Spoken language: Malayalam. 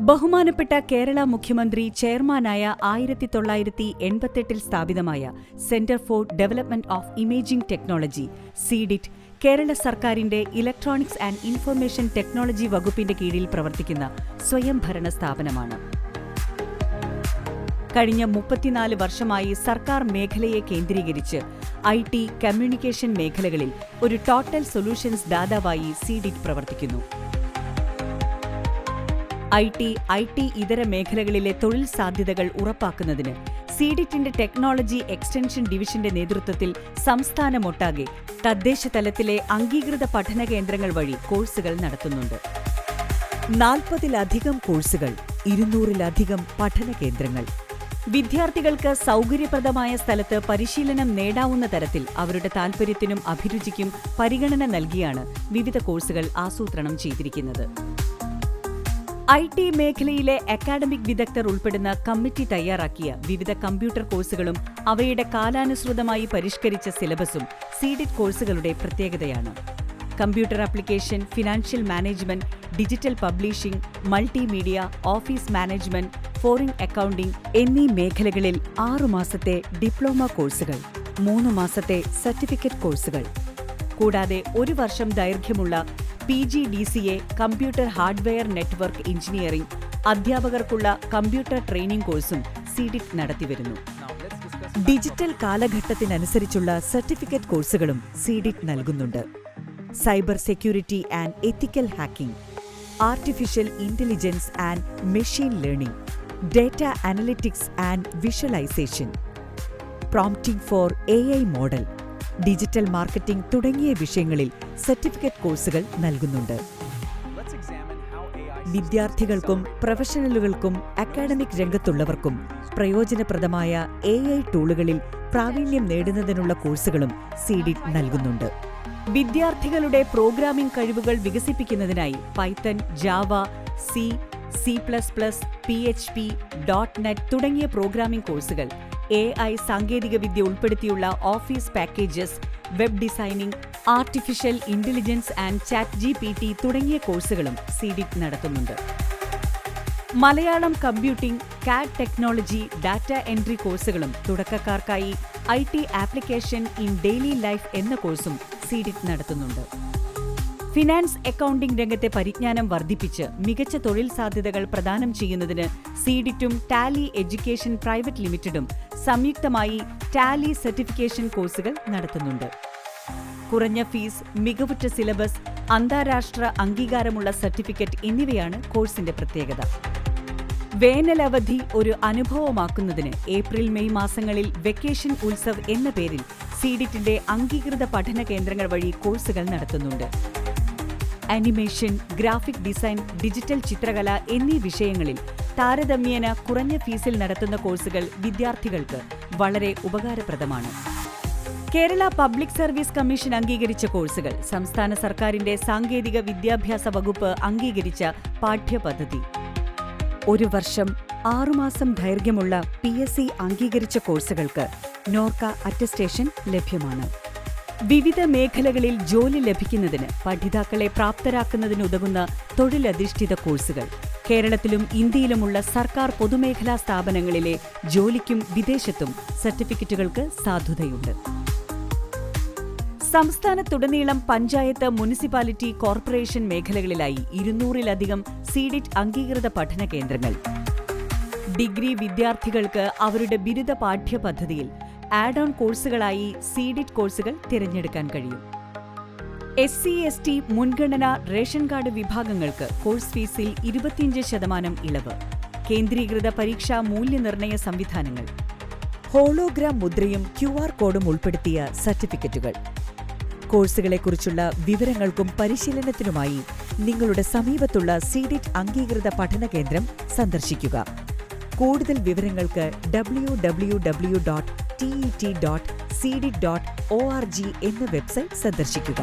ബഹുമാനപ്പെട്ട കേരള മുഖ്യമന്ത്രി ചെയർമാനായ 1988 സ്ഥാപിതമായ centre for development of imaging technology (CDIT) Kerala സർക്കാരിന്റെ ഇലക്ട്രോണിക്സ് ആൻഡ് ഇൻഫർമേഷൻ ടെക്നോളജി വകുപ്പിന്റെ കീഴിൽ പ്രവർത്തിക്കുന്ന സ്വയംഭരണ സ്ഥാപനമാണ്. കഴിഞ്ഞ 34 വർഷമായി സർക്കാർ മേഖലയെ കേന്ദ്രീകരിച്ച് IT, കമ്മ്യൂണിക്കേഷൻ മേഖലകളിൽ ഒരു ടോട്ടൽ സൊല്യൂഷൻസ് ദാതാവായി CDIT പ്രവർത്തിക്കുന്നു. IT ഇതര മേഖലകളിലെ തൊഴിൽ സാധ്യതകൾ ഉറപ്പാക്കുന്നതിന് CDITന്റെ ടെക്നോളജി എക്സ്റ്റൻഷൻ ഡിവിഷന്റെ നേതൃത്വത്തിൽ സംസ്ഥാനമൊട്ടാകെ തദ്ദേശ തലത്തിലെ അംഗീകൃത പഠന കേന്ദ്രങ്ങൾ വഴി കോഴ്സുകൾ നടത്തുന്നുണ്ട്. 40-ലധികം കോഴ്സുകൾ, 200-ലധികം പഠന കേന്ദ്രങ്ങൾ. വിദ്യാർത്ഥികൾക്ക് സൗകര്യപ്രദമായ സ്ഥലത്ത് പരിശീലനം നേടാവുന്ന തരത്തിൽ അവരുടെ താൽപര്യത്തിനും അഭിരുചിക്കും പരിഗണന നൽകിയാണ് വിവിധ കോഴ്സുകൾ ആസൂത്രണം ചെയ്തിരിക്കുന്നത്. IT മേഖലയിലെ അക്കാഡമിക് വിദഗ്ധർ ഉൾപ്പെടുന്ന കമ്മിറ്റി തയ്യാറാക്കിയ വിവിധ കമ്പ്യൂട്ടർ കോഴ്സുകളും അവയുടെ കാലാനുസൃതമായി പരിഷ്കരിച്ച സിലബസും CDIT കോഴ്സുകളുടെ പ്രത്യേകതയാണ്. Computer application, financial management, digital publishing, multimedia, office management, foreign accounting എന്നീ മേഖലകളിൽ 6 മാസത്തെ ഡിപ്ലോമ കോഴ്സുകൾ, 3 മാസത്തെ സർട്ടിഫിക്കറ്റ് കോഴ്സുകൾ, കൂടാതെ 1 വർഷം ദൈർഘ്യമുള്ള PGDCA computer hardware network engineering അധ്യാപകർക്കുള്ള കമ്പ്യൂട്ടർ ട്രെയിനിംഗ് കോഴ്സും CDIT നടത്തിവരുന്നു. ഡിജിറ്റൽ കാലഘട്ടത്തിനനുസരിച്ചുള്ള സർട്ടിഫിക്കറ്റ് കോഴ്സുകളും CDIT നൽകുന്നുണ്ട്. Cyber security and ethical hacking, artificial intelligence and machine learning, data analytics and visualisation, prompting for AI model, digital marketing തുടങ്ങിയ വിഷയങ്ങളിൽ സർട്ടിഫിക്കറ്റ് കോഴ്സുകൾ നൽകുന്നുണ്ട്. വിദ്യാർത്ഥികൾക്കും പ്രൊഫഷണലുകൾക്കും അക്കാഡമിക് രംഗത്തുള്ളവർക്കും പ്രയോജനപ്രദമായ AI ടൂളുകളിൽ പ്രാവീണ്യം നേടുന്നതിനുള്ള കോഴ്സുകളും CDIT നൽകുന്നുണ്ട്. വിദ്യാർത്ഥികളുടെ പ്രോഗ്രാമിംഗ് കഴിവുകൾ വികസിപ്പിക്കുന്നതിനായി Python, Java, C++, PHP, .NET തുടങ്ങിയ പ്രോഗ്രാമിംഗ് കോഴ്സുകൾ, AI സാങ്കേതികവിദ്യ ഉൾപ്പെടുത്തിയുള്ള office packages, web designing, artificial intelligence and ChatGPT തുടങ്ങിയ കോഴ്സുകളും CDIT നടത്തുന്നുണ്ട്. Malayalam computing, CAD technology, data entry കോഴ്സുകളും തുടക്കക്കാർക്കായി IT application in daily life എന്ന കോഴ്സും CDIT നടത്തുന്നുണ്ട്. ഫിനാൻസ് അക്കൗണ്ടിംഗ് രംഗത്തെ പരിജ്ഞാനം വർദ്ധിപ്പിച്ച് മികച്ച തൊഴിൽ സാധ്യതകൾ പ്രദാനം ചെയ്യുന്നതിന് CDITും ടാലി എഡ്യൂക്കേഷൻ പ്രൈവറ്റ് ലിമിറ്റഡും സംയുക്തമായി ടാലി സർട്ടിഫിക്കേഷൻ കോഴ്സുകൾ നടത്തുന്നുണ്ട്. കുറഞ്ഞ ഫീസ്, മികവുറ്റ സിലബസ്, അന്താരാഷ്ട്ര അംഗീകാരമുള്ള സർട്ടിഫിക്കറ്റ് എന്നിവയാണ് കോഴ്സിന്റെ പ്രത്യേകത. വേനലവധി ഒരു അനുഭവമാക്കുന്നതിന് ഏപ്രിൽ-മെയ് മാസങ്ങളിൽ വെക്കേഷൻ ഉത്സവ് എന്ന പേരിൽ CDITന്റെ അംഗീകൃത പഠന കേന്ദ്രങ്ങൾ വഴി കോഴ്സുകൾ നടത്തുന്നുണ്ട്. ആനിമേഷൻ, ഗ്രാഫിക് ഡിസൈൻ, ഡിജിറ്റൽ ചിത്രകല എന്നീ വിഷയങ്ങളിൽ താരതമ്യേന കുറഞ്ഞ ഫീസിൽ നടത്തുന്ന കോഴ്സുകൾ വിദ്യാർത്ഥികൾക്ക് വളരെ ഉപകാരപ്രദമാണ്. കേരള പബ്ലിക് സർവീസ് കമ്മീഷൻ അംഗീകരിച്ച കോഴ്സുകൾ, സംസ്ഥാന സർക്കാരിന്റെ സാങ്കേതിക വിദ്യാഭ്യാസ വകുപ്പ് അംഗീകരിച്ച പാഠ്യപദ്ധതി, 1 വർഷം 6 മാസം ദൈർഘ്യമുള്ള PSC അംഗീകരിച്ച കോഴ്സുകൾക്ക് നോർക്ക അറ്റസ്റ്റേഷൻ ലഭ്യമാണ്. വിവിധ മേഖലകളിൽ ജോലി ലഭിക്കുന്നതിന് പഠിതാക്കളെ പ്രാപ്തരാക്കുന്നതിനുതകുന്ന തൊഴിലധിഷ്ഠിത കോഴ്സുകൾ, കേരളത്തിലും ഇന്ത്യയിലുമുള്ള സർക്കാർ പൊതുമേഖലാ സ്ഥാപനങ്ങളിലെ ജോലിക്കും വിദേശത്തും സർട്ടിഫിക്കറ്റുകൾക്ക് സാധുതയുണ്ട്. സംസ്ഥാനത്തുടനീളം പഞ്ചായത്ത്, മുനിസിപ്പാലിറ്റി, കോർപ്പറേഷൻ മേഖലകളിലായി 200-ലധികം CDIT അംഗീകൃത പഠന കേന്ദ്രങ്ങൾ. ഡിഗ്രി വിദ്യാർത്ഥികൾക്ക് അവരുടെ ബിരുദ പാഠ്യപദ്ധതിയിൽ ആഡ് ഓൺ കോഴ്സുകളായി CDIT കോഴ്സുകൾ തിരഞ്ഞെടുക്കാൻ കഴിയും. SC/ST മുൻഗണന റേഷൻ കാർഡ് വിഭാഗങ്ങൾക്ക് കോഴ്സ് ഫീസിൽ 25% ഇളവ്. കേന്ദ്രീകൃത പരീക്ഷാ മൂല്യനിർണ്ണയ സംവിധാനങ്ങൾ, ഹോളോഗ്രാം മുദ്രയും QR കോഡും ഉൾപ്പെടുത്തിയ സർട്ടിഫിക്കറ്റുകൾ. കോഴ്സുകളെക്കുറിച്ചുള്ള വിവരങ്ങൾക്കും പരിശീലനത്തിനുമായി നിങ്ങളുടെ സമീപത്തുള്ള CDIT അംഗീകൃത പഠന കേന്ദ്രം സന്ദർശിക്കുക. കൂടുതൽ വിവരങ്ങൾക്ക് www.tet.cdit.org എന്ന വെബ്സൈറ്റ് സന്ദർശിക്കുക.